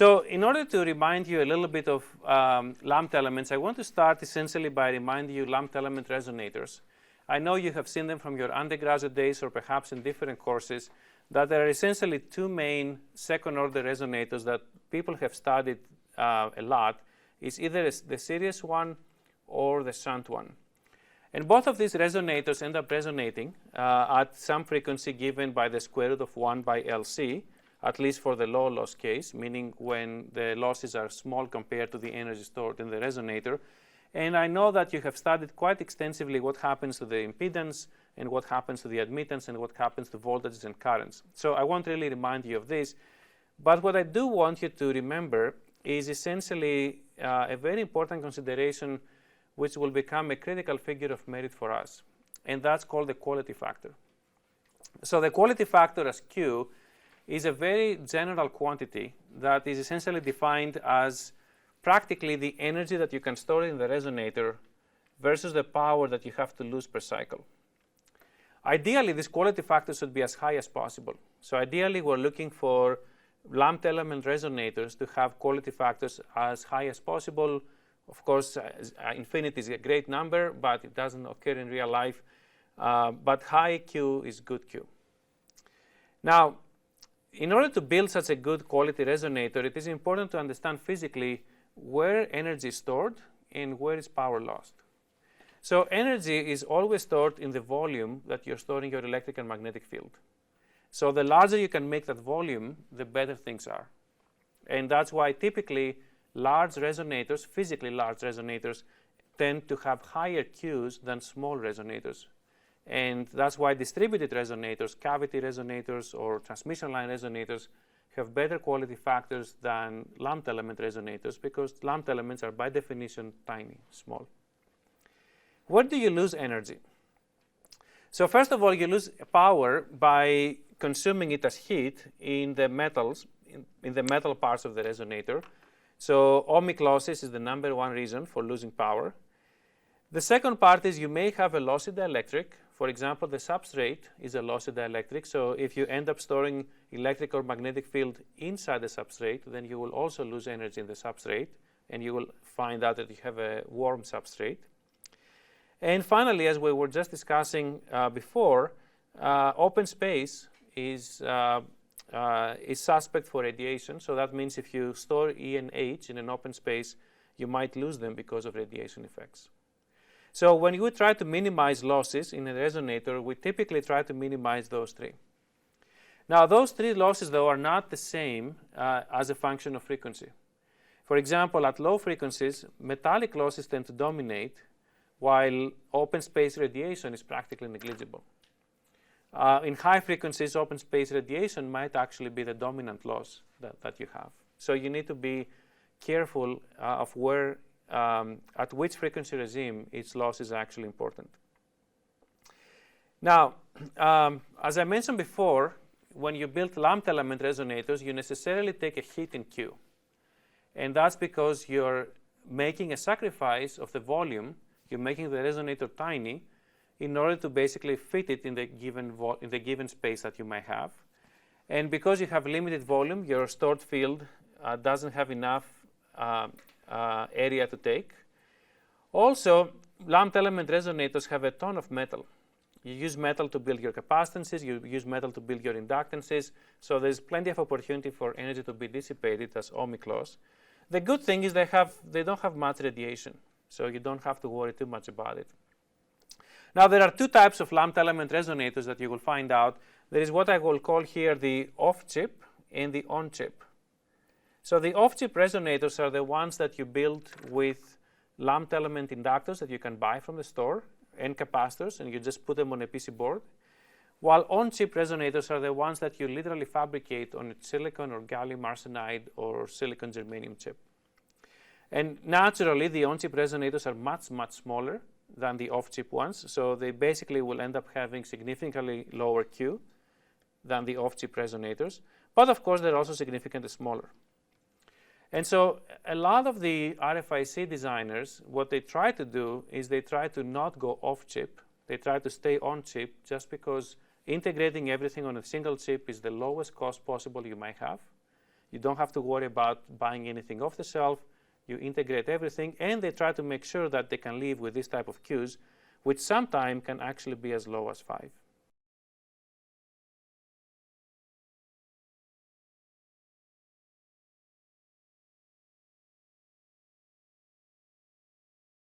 So in order to remind you a little bit of lumped elements, I want to start essentially by reminding you lumped element resonators. I know you have seen them from your undergraduate days or perhaps in different courses, that there are essentially two main second-order resonators that people have studied a lot. It's either the series one or the shunt one. And both of these resonators end up resonating at some frequency given by the square root of 1 by LC, at least for the low loss case, meaning when the losses are small compared to the energy stored in the resonator. And I know that you have studied quite extensively what happens to the impedance and what happens to the admittance and what happens to voltages and currents. So I won't really remind you of this. But what I do want you to remember is essentially a very important consideration which will become a critical figure of merit for us. And that's called the quality factor. So the quality factor as Q is a very general quantity that is essentially defined as practically the energy that you can store in the resonator versus the power that you have to lose per cycle. Ideally, this quality factor should be as high as possible. So ideally, we're looking for lumped element resonators to have quality factors as high as possible. Of course, infinity is a great number, but it doesn't occur in real life. But high Q is good Q. Now, in order to build such a good quality resonator, it is important to understand physically where energy is stored and where is power lost. So energy is always stored in the volume that you're storing your electric and magnetic field. So the larger you can make that volume, the better things are. And that's why typically large resonators, physically large resonators, tend to have higher Qs than small resonators. And that's why distributed resonators, cavity resonators, or transmission line resonators have better quality factors than lumped element resonators, because lumped elements are by definition tiny, small. Where do you lose energy? So first of all, you lose power by consuming it as heat in the metals, in the metal parts of the resonator. So ohmic losses is the #1 reason for losing power. The second part is you may have a lossy dielectric. For example, the substrate is a lossy dielectric. So if you end up storing electric or magnetic field inside the substrate, then you will also lose energy in the substrate, and you will find out that you have a warm substrate. And finally, as we were just discussing before, open space is suspect for radiation. So that means if you store E and H in an open space, you might lose them because of radiation effects. So when you try to minimize losses in a resonator, we typically try to minimize those three. Now, those three losses, though, are not the same as a function of frequency. For example, at low frequencies, metallic losses tend to dominate, while open space radiation is practically negligible. In high frequencies, open space radiation might actually be the dominant loss that you have. So you need to be careful of where, at which frequency regime each loss is actually important. Now, as I mentioned before, when you build lumped element resonators, you necessarily take a hit in Q. And that's because you're making a sacrifice of the volume. You're making the resonator tiny in order to basically fit it in the given space that you might have. And because you have limited volume, your stored field doesn't have enough area to take. Also, lumped element resonators have a ton of metal. You use metal to build your capacitances, you use metal to build your inductances, so there's plenty of opportunity for energy to be dissipated as ohmic loss. The good thing is they don't have much radiation, so you don't have to worry too much about it. Now, there are two types of lumped element resonators that you will find out. There is what I will call here the off-chip and the on-chip. So the off-chip resonators are the ones that you build with lumped element inductors that you can buy from the store and capacitors, and you just put them on a PC board. While on-chip resonators are the ones that you literally fabricate on a silicon or gallium arsenide or silicon germanium chip. And naturally, the on-chip resonators are much, much smaller than the off-chip ones, so they basically will end up having significantly lower Q than the off-chip resonators. But of course, they're also significantly smaller. And so a lot of the RFIC designers, what they try to do is they try to not go off-chip. They try to stay on-chip just because integrating everything on a single chip is the lowest cost possible you might have. You don't have to worry about buying anything off the shelf. You integrate everything, and they try to make sure that they can live with this type of queues, which sometimes can actually be as low as 5.